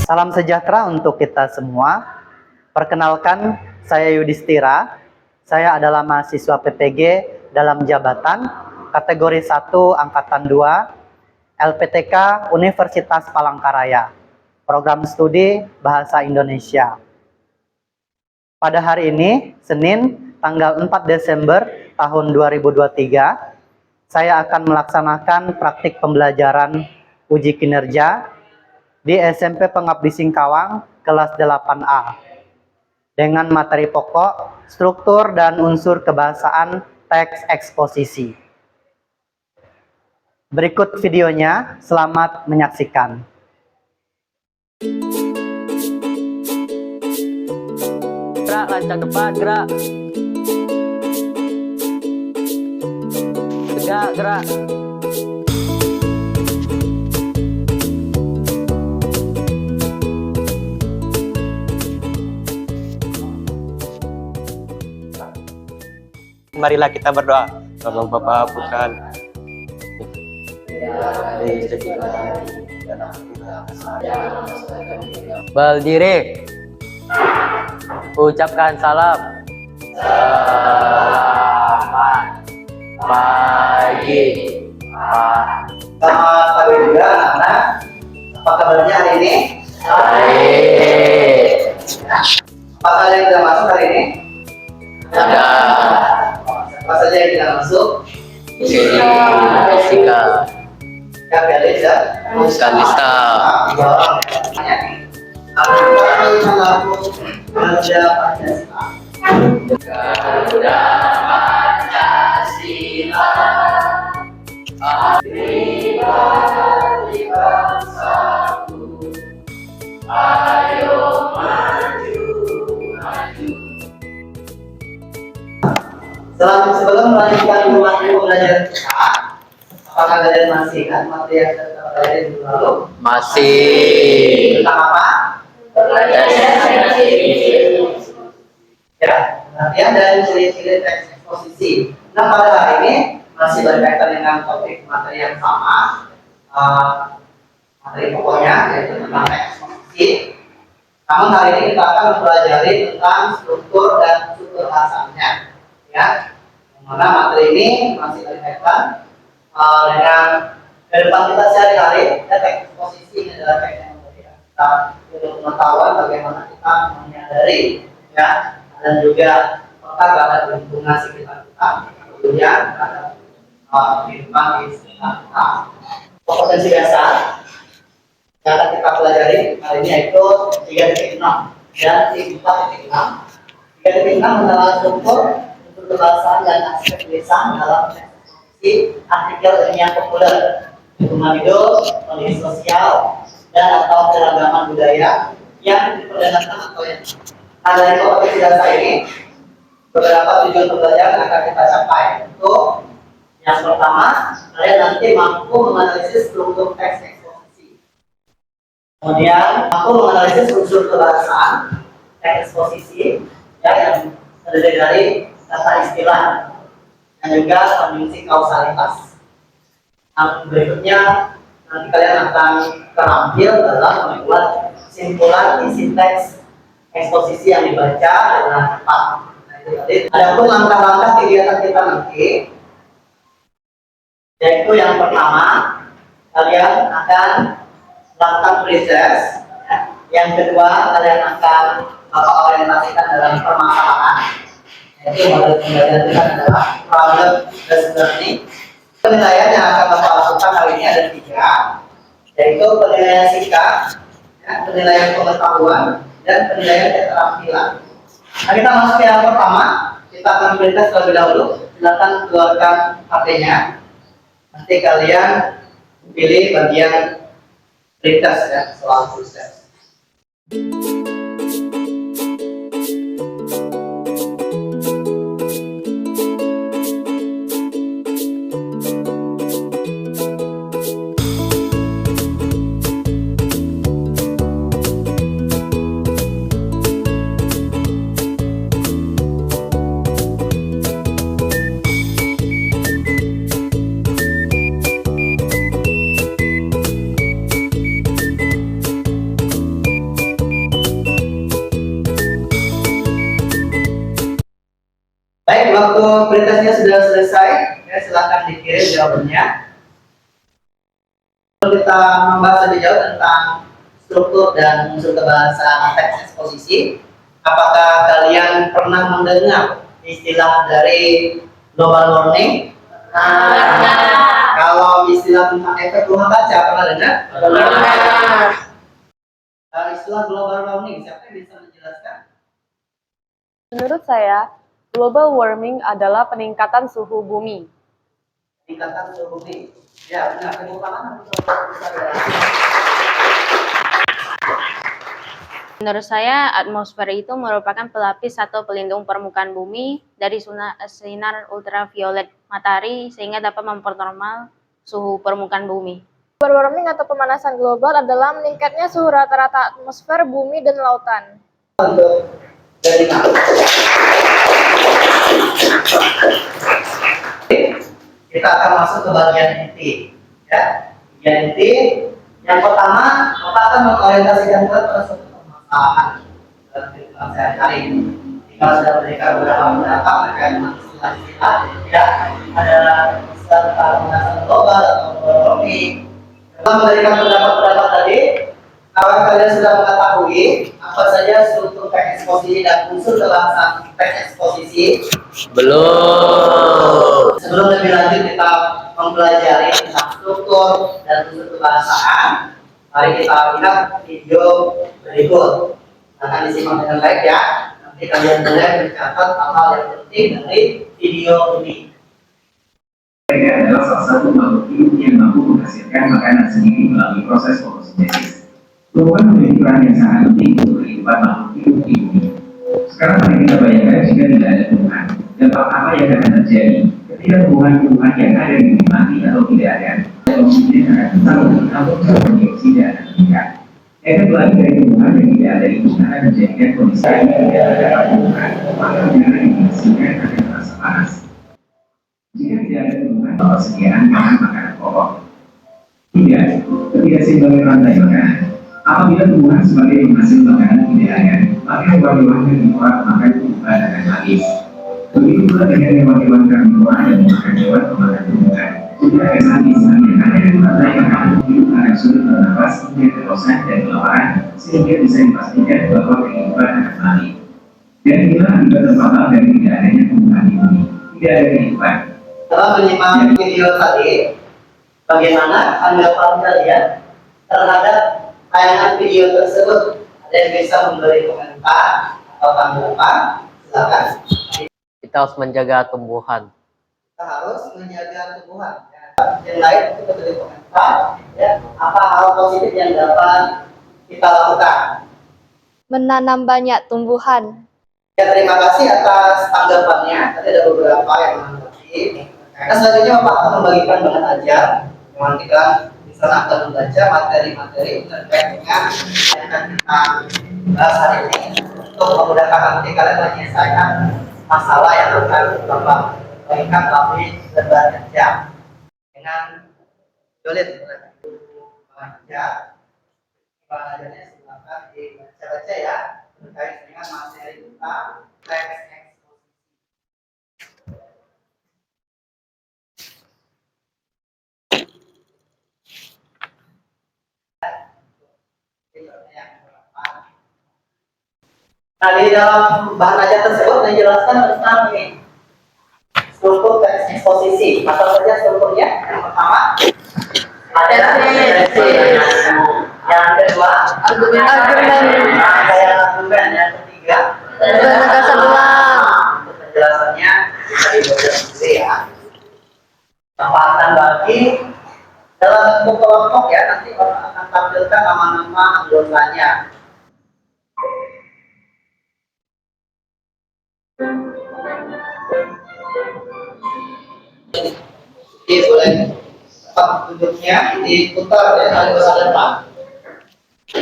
Salam sejahtera untuk kita semua. Perkenalkan, saya Yudhistira. Saya adalah mahasiswa PPG dalam jabatan kategori 1 Angkatan 2 LPTK Universitas Palangkaraya, program studi Bahasa Indonesia. Pada hari ini, Senin, tanggal 4 Desember tahun 2023, saya akan melaksanakan praktik pembelajaran uji kinerja di SMP Pengabdi Singkawang kelas 8A dengan materi pokok struktur dan unsur kebahasaan teks eksposisi. Berikut videonya, selamat menyaksikan. Gerak, lancang depan, gerak. Tegak, gerak. Marilah kita berdoa. Tolong Bapak bukan Berdiri. Ucapkan salam. Selamat pagi. Selamat pagi juga anak-anak. Apa kabarnya hari ini? Baik. Apa saja yang sudah masuk hari ini? Ada Apa saja yang tidak masuk? fisika, Kapitalis dan Kalista. Apa yang melakukan kerja Pancasila? Garuda Pancasila. Pribadi bangsaku. Ayo maju, maju. Sebelum melanjutkan materi pembelajaran kita, apakah kalian masih ingat materi yang sudah kita pelajari minggu lalu? Masih. Tentang apa? Ya, pengertian dan ciri-ciri teks eksposisi. Nah, pada hari ini masih berkaitan dengan topik materi yang sama. Materi pokoknya yaitu tentang teks eksposisi. Namun hari ini kita akan mempelajari tentang struktur dan struktur bahasanya. Ya, mana materi ini masih berkaitan dengan kehidupan kita sehari-hari. Dan teks eksposisi ini adalah teks yang memberikan kita untuk pengetahuan bagaimana kita menyadari, ya, dan juga peka terhadap lingkungan sekitar kita, kemudian terhadap kehidupan di sekitar kita. Kompetensi dasar yang akan kita pelajari hari ini yaitu 3.6 dan 4.6. 3.6 adalah struktur kebahasaan dan aspek tulisan dalam eksposisi artikel ilmiah populer, lingkungan hidup, kondisi sosial, dan atau keragaman budaya yang diperdengarkan atau yang ada di kompetensi dasar ini. Beberapa tujuan pembelajaran akan kita capai. Untuk yang pertama, kalian nanti mampu menganalisis struktur teks eksposisi. Kemudian mampu menganalisis unsur kebahasaan teks eksposisi yang terdiri dari kata istilah dan juga konjungsi kausalitas. Nah, berikutnya nanti kalian akan terampil dalam membuat kesimpulan isi teks eksposisi yang dibaca dengan tepat. Nah, itu tadi. Adapun langkah-langkah kegiatan kita nanti, yaitu yang pertama kalian akan melakukan preses, ya. Yang kedua kalian akan orientasikan dalam permasalahan. Yaitu model pembelajaran kita adalah problem based learning. Penilaian yang akan Bapak lakukan kali ini ada 3, yaitu penilaian sikap, ya, penilaian pengetahuan, dan penilaian keterampilan. Nah, kita masuk ke yang pertama. Kita akan berikan terlebih dahulu. Silakan keluarkan HP-nya. Nanti kalian pilih bagian pretest, ya, soal proses. waktu perintahnya sudah selesai, ya silakan dikirim jawabannya. Kita membahas lebih jauh tentang struktur dan unsur kebahasaan teks eksposisi. Apakah kalian pernah mendengar istilah dari global warming? Kalau istilah tentang efek rumah kaca pernah dengar? Istilah global warming, siapa yang bisa menjelaskan? Menurut saya, global warming adalah peningkatan suhu bumi. Peningkatan suhu bumi. Ya, benar. Menurut saya, atmosfer itu merupakan pelapis atau pelindung permukaan bumi dari sinar ultraviolet matahari sehingga dapat mempernormal suhu permukaan bumi. Global warming atau pemanasan global adalah meningkatnya suhu rata-rata atmosfer, bumi, dan lautan. Kita akan masuk ke bagian inti, ya. Bagian inti yang pertama, kita akan mengorientasikan ke suatu permasalahan dalam kehidupan sehari-hari. Jika sudah memberikan beberapa terkait dengan istilah-istilah, ya, ada istilah tentang pemanasan global atau global warming. Setelah memberikan pendapat-pendapat tadi, kalau kalian sudah mengetahui apa saja struktur teks eksposisi dan unsur kebahasaan teks eksposisi, Belum. sebelum lebih lanjut kita mempelajari tentang struktur dan unsur kebahasaan, mari kita lihat video berikut. Akan disimak dengan baik ya. Nanti kalian boleh mencatat hal-hal yang penting dari video ini. Mereka adalah salah satu makhluk hidup yang mampu menghasilkan makanan sendiri melalui proses fotosintesis. Tumbuhan memiliki peran yang sangat penting untuk kehidupan makhluk hidup di bumi. Sekarang mari kita bayangkan jika tidak ada tumbuhan, dampak apa yang akan terjadi ketika tumbuhan-tumbuhan yang ada di bumi mati atau tidak ada. Oksigen akan tetap bertambah karbon dioksida akan meningkat. Efek lain dari tumbuhan yang tidak ada itu akan menjadikan kondisi yang tidak ada tumbuhan, maka udara yang dihasilkan akan terasa panas. Jika tidak ada tumbuhan, persediaan bahan makanan pokok. Tidak, ketidakseimbangan rantai makanan. Apabila tumbuhan sebagai penghasil makanan tidak ada, maka hewan-hewan herbivora makan tumbuhan akan habis. Begitu pula dengan hewan-hewan karnivora yang memakan hewan pemakan tumbuhan. Jika ada habis, yang ada di rantai makanan hidup akan sulit bernafas hingga kebosanan dan kelaparan, sehingga bisa dipastikan bahwa kehidupan akan mati. Dan inilah akibat terfatal dari tidak adanya tumbuhan di bumi. Tidak ada kehidupan. Setelah menyimak video tadi, bagaimana tanggapan kalian terhadap tayangan video tersebut? Ada yang bisa memberi komentar atau tanggapan? Silakan. Kita harus menjaga tumbuhan. Kita harus menjaga tumbuhan. Ya. Yang lain untuk memberi komentar, ya, apa hal positif yang dapat kita lakukan? Menanam banyak tumbuhan. Ya, terima kasih atas tanggapannya. Tadi ada beberapa yang menanggapi. Nah, selanjutnya Bapak akan membagikan bahan ajar. Memang kita bisa akan membaca materi-materi terkait dengan yang akan kita bahas hari ini untuk memudahkan nanti kalian menyelesaikan masalah yang akan Bapak bagikan melalui bahan ajar dengan sulit. Bahan ajar, bahan ajarnya silakan dibaca-baca ya terkait dengan materi tentang teks eksposisi. Nah, di dalam bahan ajar tersebut menjelaskan tentang ini struktur teks eksposisi. Apa saja strukturnya? Yang pertama ada deskripsi. Yang kedua Argumen. Yang ketiga Penegasan ulang. Untuk penjelasannya bisa dibaca sendiri ya. Bapak akan bagi dalam bentuk kelompok ya, nanti Bapak akan tampilkan nama-nama anggotanya. Jadi boleh tempat duduknya diputar ya dari masa depan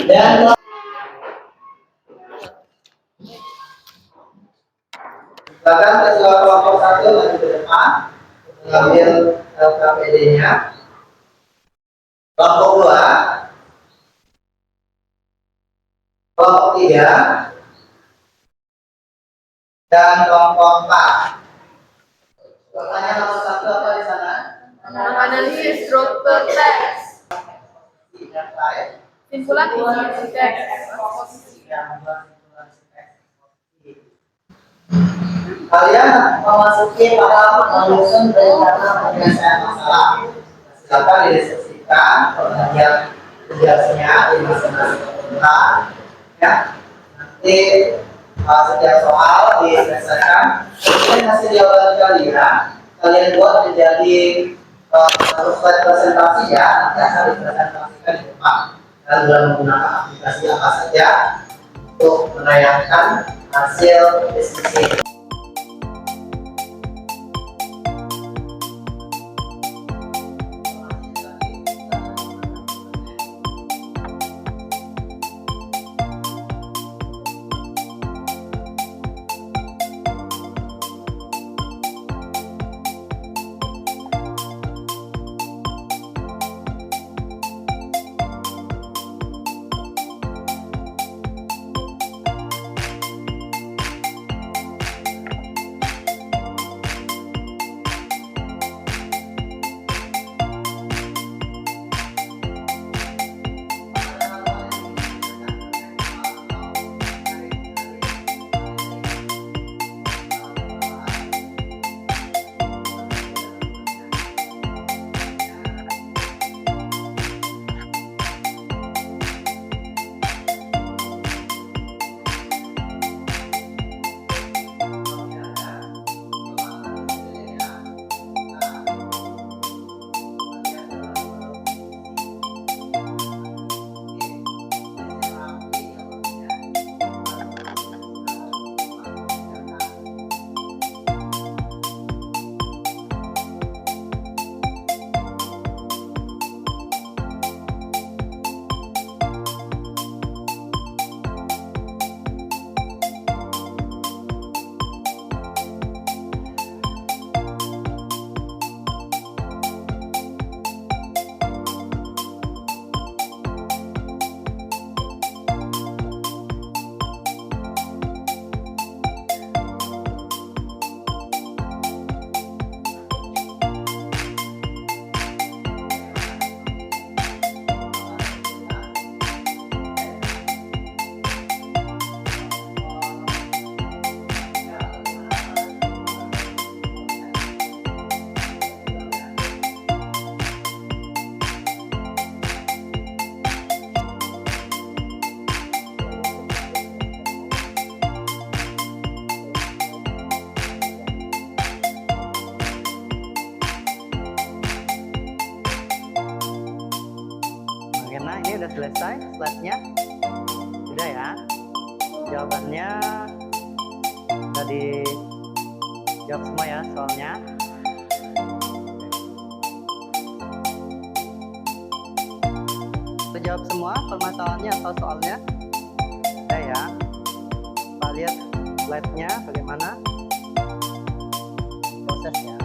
dan silakan ketua kelompok satu maju ke depan mengambil LKPD-nya. Kelompok dua, kelompok tiga, dan kelompok empat. Kesimpulan isi teks eksposisi. Kalian memasuki tahap menyusun rencana penyelesaian masalah. Silakan didiskusikan pengertian tugasnya di masing-masing kelompok. Ya, nanti setiap soal diselesaikan. Kemudian hasil jawaban kalian buat menjadi slide presentasi ya. Nanti akan dipresentasikan di depan. Dan dalam menggunakan aplikasi apa saja untuk menayangkan hasil diskusi. Nah, ini udah selesai slide-nya. Udah ya. Jawabannya udah dijawab semua ya soalnya. Udah jawab semua permasalahannya atau soalnya? Udah ya. Kita lihat slide-nya bagaimana prosesnya.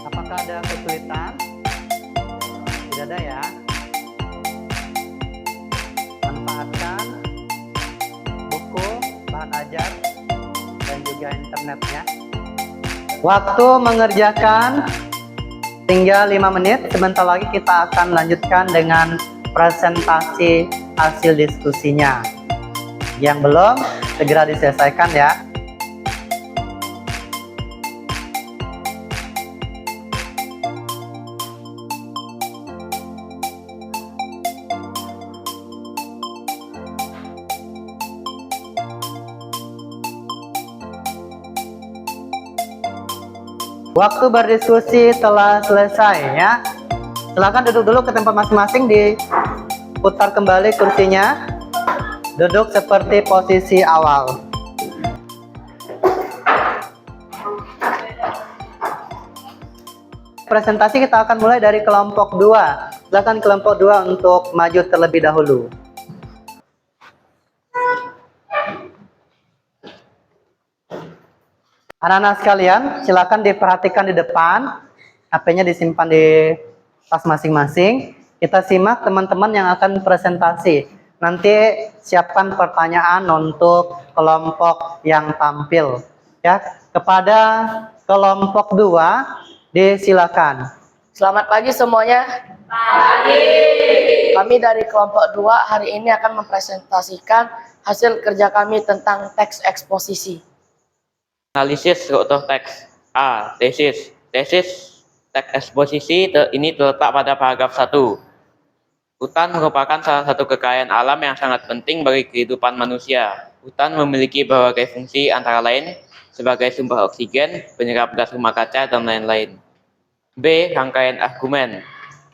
Apakah ada kesulitan? Tidak ada ya. Manfaatkan buku, bahan ajar, dan juga internetnya. Waktu mengerjakan tinggal 5 menit. Sebentar lagi kita akan lanjutkan dengan presentasi hasil diskusinya. Yang belum, segera diselesaikan ya. Waktu berdiskusi telah selesai ya. Silakan duduk dulu ke tempat masing-masing, diputar kembali kursinya. Duduk seperti posisi awal. Presentasi kita akan mulai dari kelompok 2. Silakan kelompok 2 untuk maju terlebih dahulu. Anak-anak sekalian, silakan diperhatikan di depan. HP-nya disimpan di tas masing-masing. Kita simak teman-teman yang akan presentasi. Nanti siapkan pertanyaan untuk kelompok yang tampil. Ya, kepada kelompok 2, disilakan. Selamat pagi semuanya. Pagi. Kami dari kelompok 2 hari ini akan mempresentasikan hasil kerja kami tentang teks eksposisi. Analisis struktur teks. A. Tesis. Tesis teks eksposisi ini terletak pada paragraf 1. Hutan merupakan salah satu kekayaan alam yang sangat penting bagi kehidupan manusia. Hutan memiliki berbagai fungsi antara lain sebagai sumber oksigen, penyerap gas rumah kaca, dan lain-lain. B. Rangkaian argumen.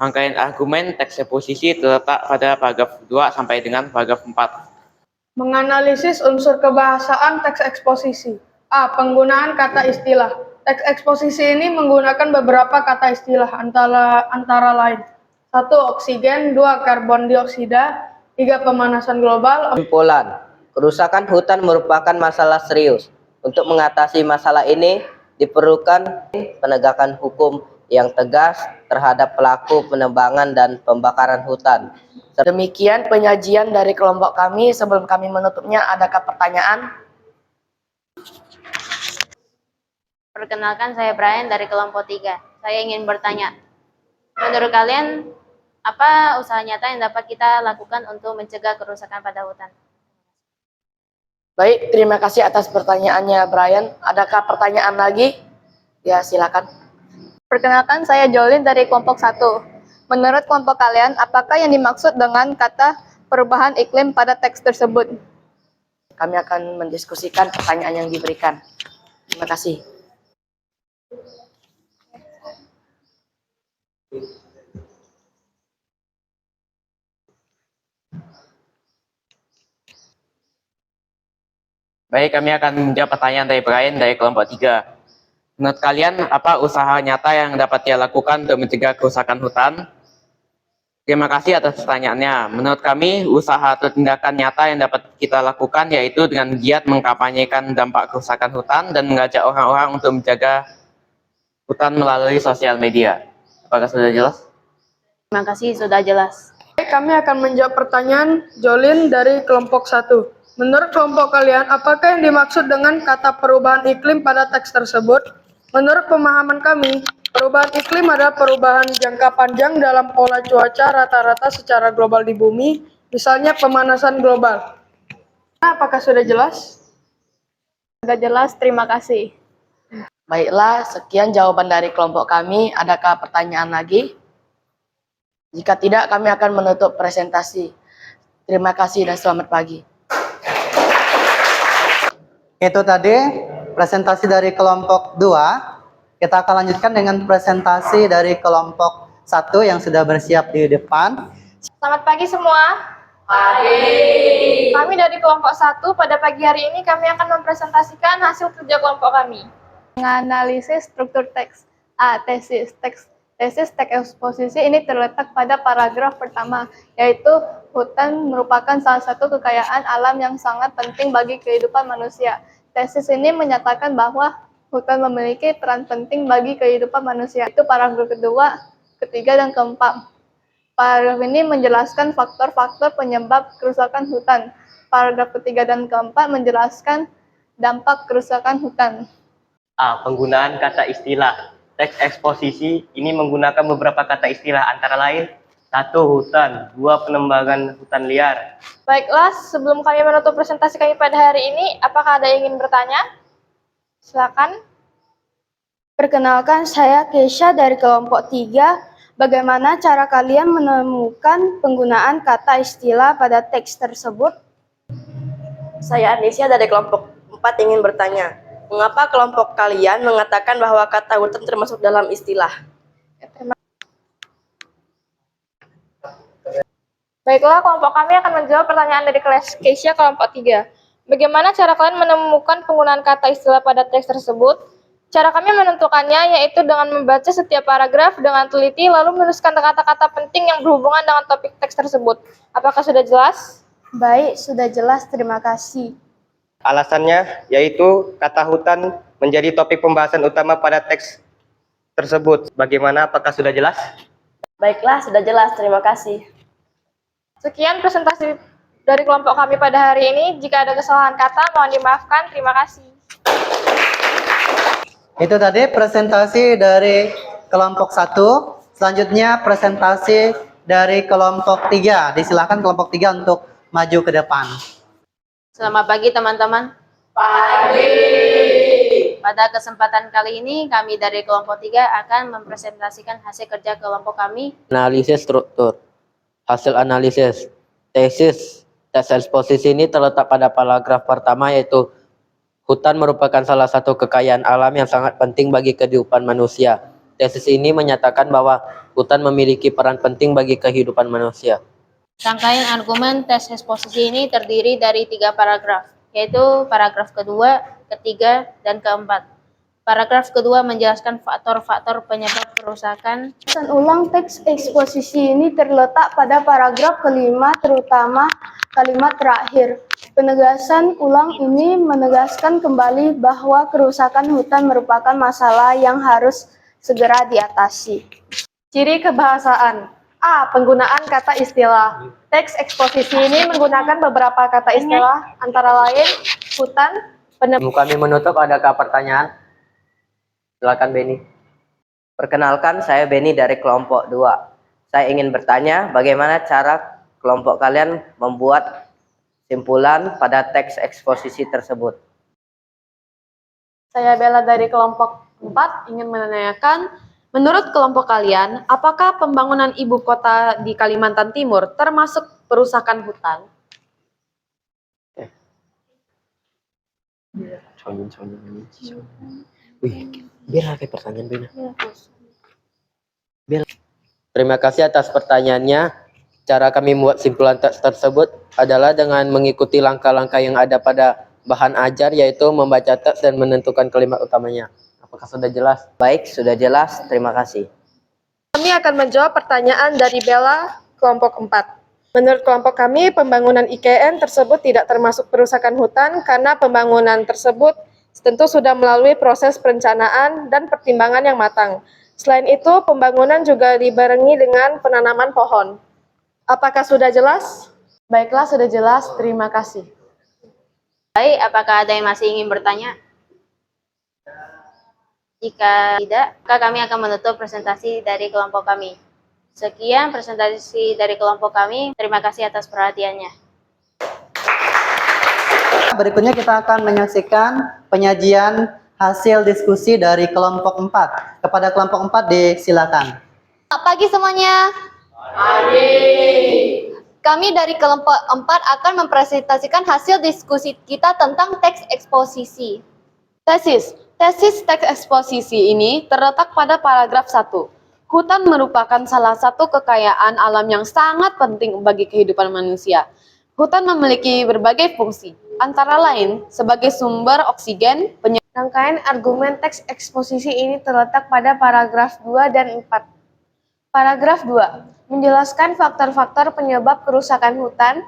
Rangkaian argumen teks eksposisi terletak pada paragraf 2 sampai dengan paragraf 4. Menganalisis unsur kebahasaan teks eksposisi. A. Penggunaan kata istilah. Teks eksposisi ini menggunakan beberapa kata istilah antara lain. 1. Oksigen, 2. Karbon dioksida, 3. Pemanasan global. Kesimpulan, kerusakan hutan merupakan masalah serius. Untuk mengatasi masalah ini, diperlukan penegakan hukum yang tegas terhadap pelaku penebangan dan pembakaran hutan. Demikian penyajian dari kelompok kami. Sebelum kami menutupnya, adakah pertanyaan? Perkenalkan, saya Brian dari kelompok 3. Saya ingin bertanya, menurut kalian, apa usaha nyata yang dapat kita lakukan untuk mencegah kerusakan pada hutan? Baik, terima kasih atas pertanyaannya Brian. Adakah pertanyaan lagi? Ya, silakan. Perkenalkan, saya Jolin dari kelompok 1. Menurut kelompok kalian, apakah yang dimaksud dengan kata perubahan iklim pada teks tersebut? Kami akan mendiskusikan pertanyaan yang diberikan. Terima kasih. Baik, kami akan menjawab pertanyaan dari Brian dari kelompok 3. Menurut kalian, apa usaha nyata yang dapat dilakukan untuk mencegah kerusakan hutan? Terima kasih atas pertanyaannya. Menurut kami, usaha atau tindakan nyata yang dapat kita lakukan yaitu dengan giat mengkampanyekan dampak kerusakan hutan dan mengajak orang-orang untuk menjaga hutan melalui sosial media. Apakah sudah jelas? Terima kasih, sudah jelas. Kami akan menjawab pertanyaan Jolin dari kelompok 1. Menurut kelompok kalian, apakah yang dimaksud dengan kata perubahan iklim pada teks tersebut? Menurut pemahaman kami, perubahan iklim adalah perubahan jangka panjang dalam pola cuaca rata-rata secara global di bumi, misalnya pemanasan global. Apakah sudah jelas? Sudah jelas, terima kasih. Baiklah, sekian jawaban dari kelompok kami. Adakah pertanyaan lagi? Jika tidak, kami akan menutup presentasi. Terima kasih dan selamat pagi. Itu tadi presentasi dari kelompok 2. Kita akan lanjutkan dengan presentasi dari kelompok 1 yang sudah bersiap di depan. Selamat pagi semua. Pagi. Kami dari kelompok 1, pada pagi hari ini kami akan mempresentasikan hasil kerja kelompok kami. Menganalisis struktur teks. A. Tesis. Tesis teks eksposisi ini terletak pada paragraf pertama, yaitu hutan merupakan salah satu kekayaan alam yang sangat penting bagi kehidupan manusia. Tesis ini menyatakan bahwa hutan memiliki peran penting bagi kehidupan manusia. Itu paragraf kedua, ketiga, dan keempat. Paragraf ini menjelaskan faktor-faktor penyebab kerusakan hutan. Paragraf ketiga dan keempat menjelaskan dampak kerusakan hutan. A. Penggunaan kata istilah. Teks eksposisi ini menggunakan beberapa kata istilah antara lain 1. Hutan, 2. Penembangan hutan liar. Baiklah, sebelum kami menutup presentasi kami pada hari ini, apakah ada yang ingin bertanya? Silakan. Perkenalkan, saya Keisha dari kelompok 3. Bagaimana cara kalian menemukan penggunaan kata istilah pada teks tersebut? Saya Anisya dari kelompok 4 ingin bertanya. Mengapa kelompok kalian mengatakan bahwa kata hutan termasuk dalam istilah? Baiklah, kelompok kami akan menjawab pertanyaan dari kelas Keisha kelompok 3. Bagaimana cara kalian menemukan penggunaan kata istilah pada teks tersebut? Cara kami menentukannya yaitu dengan membaca setiap paragraf dengan teliti lalu menuliskan kata-kata penting yang berhubungan dengan topik teks tersebut. Apakah sudah jelas? Baik, sudah jelas. Terima kasih. Alasannya yaitu kata hutan menjadi topik pembahasan utama pada teks tersebut. Bagaimana? Apakah sudah jelas? Baiklah, sudah jelas. Terima kasih. Sekian presentasi dari kelompok kami pada hari ini. Jika ada kesalahan kata, mohon dimaafkan. Terima kasih. Itu tadi presentasi dari kelompok 1. Selanjutnya presentasi dari kelompok 3. Disilakan kelompok 3 untuk maju ke depan. Selamat pagi teman-teman. Pada kesempatan kali ini, kami dari kelompok 3 akan mempresentasikan hasil kerja kelompok kami. Analisis struktur. Hasil analisis tesis. Teks eksposisi ini terletak pada paragraf pertama, yaitu hutan merupakan salah satu kekayaan alam yang sangat penting bagi kehidupan manusia. Tesis ini menyatakan bahwa hutan memiliki peran penting bagi kehidupan manusia. Rangkaian argumen teks eksposisi ini terdiri dari 3 paragraf, yaitu paragraf kedua, ketiga, dan keempat. Paragraf kedua menjelaskan faktor-faktor penyebab kerusakan. Pembahasan ulang teks eksposisi ini terletak pada paragraf kelima, terutama kalimat terakhir. Penegasan ulang ini menegaskan kembali bahwa kerusakan hutan merupakan masalah yang harus segera diatasi. Ciri kebahasaan. A. Penggunaan kata istilah. Teks eksposisi ini menggunakan beberapa kata istilah, antara lain hutan, Kami menutup, adakah pertanyaan? Silakan Beni. Perkenalkan, saya Beni dari kelompok 2. Saya ingin bertanya, bagaimana cara kelompok kalian membuat simpulan pada teks eksposisi tersebut? Saya Bella dari kelompok 4 ingin menanyakan, menurut kelompok kalian, apakah pembangunan ibu kota di Kalimantan Timur termasuk perusakan hutan? Terima kasih atas pertanyaannya. Cara kami membuat simpulan teks tersebut adalah dengan mengikuti langkah-langkah yang ada pada bahan ajar, yaitu membaca teks dan menentukan kalimat utamanya. Apakah sudah jelas? Baik, sudah jelas. Terima kasih. Kami akan menjawab pertanyaan dari Bella, kelompok 4. Menurut kelompok kami, pembangunan IKN tersebut tidak termasuk perusakan hutan karena pembangunan tersebut tentu sudah melalui proses perencanaan dan pertimbangan yang matang. Selain itu, pembangunan juga dibarengi dengan penanaman pohon. Apakah sudah jelas? Baiklah, sudah jelas. Terima kasih. Baik, apakah ada yang masih ingin bertanya? Jika tidak, maka kami akan menutup presentasi dari kelompok kami. Sekian presentasi dari kelompok kami. Terima kasih atas perhatiannya. Berikutnya kita akan menyaksikan penyajian hasil diskusi dari kelompok 4. Kepada kelompok 4 disilakan. Selamat pagi semuanya. Kami dari kelompok 4 akan mempresentasikan hasil diskusi kita tentang teks eksposisi. Tesis teks eksposisi ini terletak pada paragraf 1. Hutan merupakan salah satu kekayaan alam yang sangat penting bagi kehidupan manusia. Hutan memiliki berbagai fungsi, antara lain sebagai sumber oksigen. Rangkaian argumen teks eksposisi ini terletak pada paragraf 2 dan 4. Paragraf 2 menjelaskan faktor-faktor penyebab kerusakan hutan.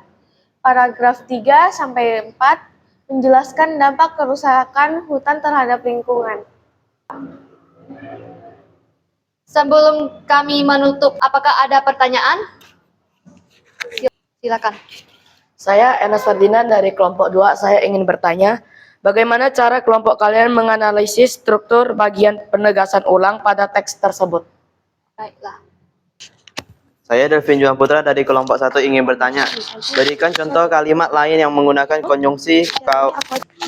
Paragraf 3 sampai 4 menjelaskan dampak kerusakan hutan terhadap lingkungan. Sebelum kami menutup, apakah ada pertanyaan? Silakan. Saya Enes Ferdinand dari kelompok 2. Saya ingin bertanya, bagaimana cara kelompok kalian menganalisis struktur bagian penegasan ulang pada teks tersebut? Baiklah. Saya Delvin Juan Putra dari kelompok 1 ingin bertanya. Berikan contoh kalimat lain yang menggunakan konjungsi kau.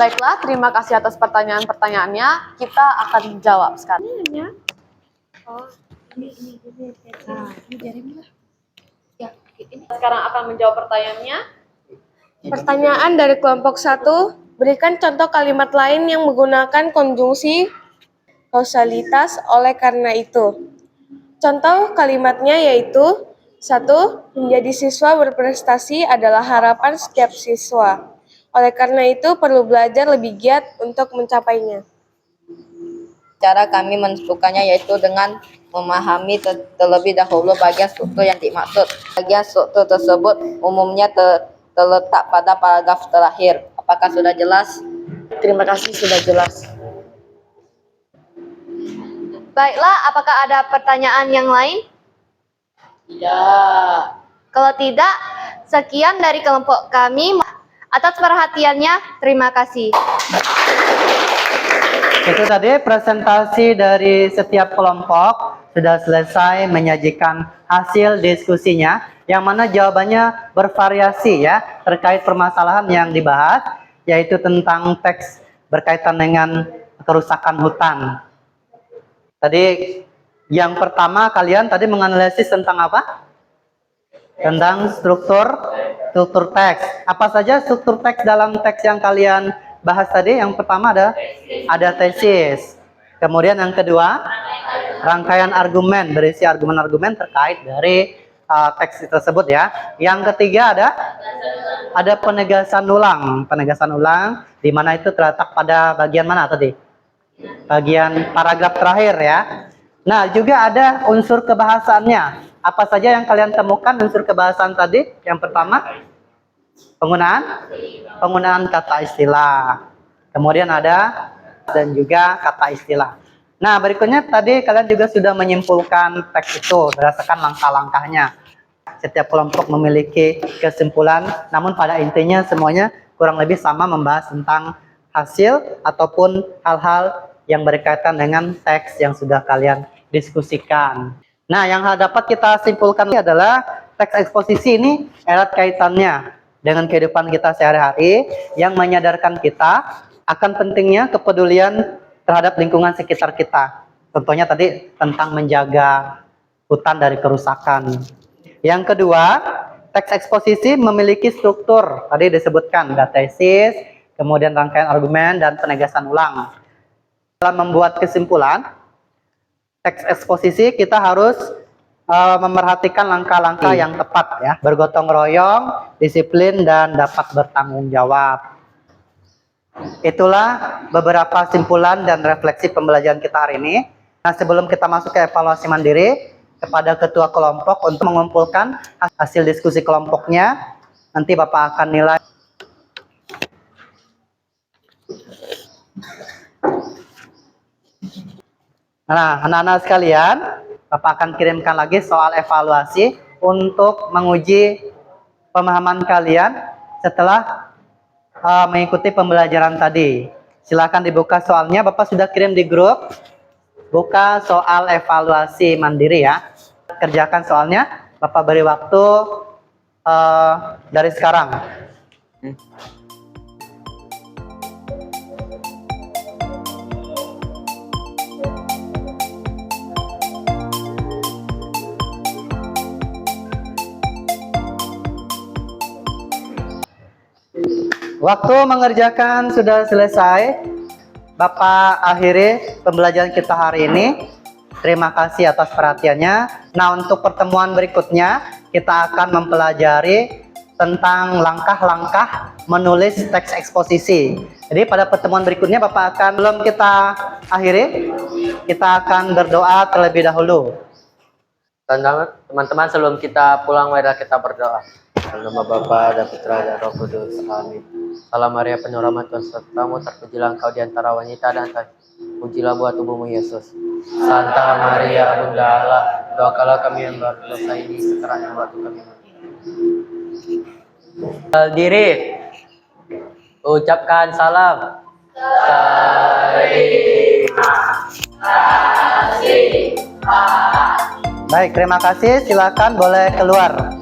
Baiklah, terima kasih atas pertanyaan-pertanyaannya. Kita akan jawab sekarang. Sekarang akan menjawab pertanyaannya. Pertanyaan dari kelompok 1, berikan contoh kalimat lain yang menggunakan konjungsi kausalitas oleh karena itu. Contoh kalimatnya yaitu 1. Menjadi siswa berprestasi adalah harapan setiap siswa. Oleh karena itu perlu belajar lebih giat untuk mencapainya. Cara kami menentukannya yaitu dengan memahami terlebih dahulu bagian struktur yang dimaksud. Bagian struktur tersebut umumnya terletak pada paragraf terakhir. Apakah sudah jelas? Terima kasih, sudah jelas. Baiklah, apakah ada pertanyaan yang lain? Tidak. Kalau tidak, sekian dari kelompok kami. Atas perhatiannya, terima kasih. Itu tadi presentasi dari setiap kelompok sudah selesai menyajikan hasil diskusinya, yang mana jawabannya bervariasi ya terkait permasalahan yang dibahas, yaitu tentang teks berkaitan dengan kerusakan hutan. Tadi yang pertama kalian tadi menganalisis tentang apa? Tentang struktur teks. Apa saja struktur teks dalam teks yang kalian bahas tadi? Yang pertama ada tesis. Kemudian yang kedua, rangkaian argumen, berisi argumen-argumen terkait dari teks tersebut ya. Yang ketiga ada penegasan ulang. Penegasan ulang di mana itu terletak pada bagian mana tadi? Bagian paragraf terakhir ya. Nah, juga ada unsur kebahasannya. Apa saja yang kalian temukan unsur kebahasan tadi? Yang pertama, penggunaan kata istilah. Kemudian ada dan juga kata istilah. Nah, berikutnya tadi kalian juga sudah menyimpulkan teks itu berdasarkan langkah-langkahnya. Setiap kelompok memiliki kesimpulan, namun pada intinya semuanya kurang lebih sama membahas tentang hasil ataupun hal-hal yang berkaitan dengan teks yang sudah kalian diskusikan. Nah, yang dapat kita simpulkan adalah teks eksposisi ini erat kaitannya dengan kehidupan kita sehari-hari yang menyadarkan kita akan pentingnya kepedulian terhadap lingkungan sekitar kita. Contohnya tadi tentang menjaga hutan dari kerusakan. Yang kedua, teks eksposisi memiliki struktur. Tadi disebutkan ada tesis, kemudian rangkaian argumen dan penegasan ulang. Dalam membuat kesimpulan, teks eksposisi kita harus memerhatikan langkah-langkah yang tepat ya, bergotong royong, disiplin dan dapat bertanggung jawab. Itulah beberapa simpulan dan refleksi pembelajaran kita hari ini. Nah, sebelum kita masuk ke evaluasi mandiri, kepada ketua kelompok untuk mengumpulkan hasil diskusi kelompoknya, nanti Bapak akan nilai. Nah, anak-anak sekalian, Bapak akan kirimkan lagi soal evaluasi untuk menguji pemahaman kalian setelah mengikuti pembelajaran tadi. Silakan dibuka soalnya, Bapak sudah kirim di grup. Buka soal evaluasi mandiri ya. Kerjakan soalnya, Bapak beri waktu dari sekarang. Waktu mengerjakan sudah selesai. Bapak akhiri pembelajaran kita hari ini. Terima kasih atas perhatiannya. Nah, untuk pertemuan berikutnya kita akan mempelajari tentang langkah-langkah menulis teks eksposisi. Jadi pada pertemuan berikutnya Bapak akan, belum kita akhiri, kita akan berdoa terlebih dahulu. Teman-teman, sebelum kita pulang, mari kita berdoa. Dalam nama Bapa dan Putra dan Roh Kudus. Amin. Salam Maria, penuh rahmat Tuhan sertamu, terpujilah engkau di antara wanita dan pujilah buah tubuhmu Yesus. Santa Maria Bunda Allah, doakanlah kami yang berdosa ini sekarang dan waktu kami mati. Berdiri, ucapkan salam. Baik, terima kasih. Silakan boleh keluar.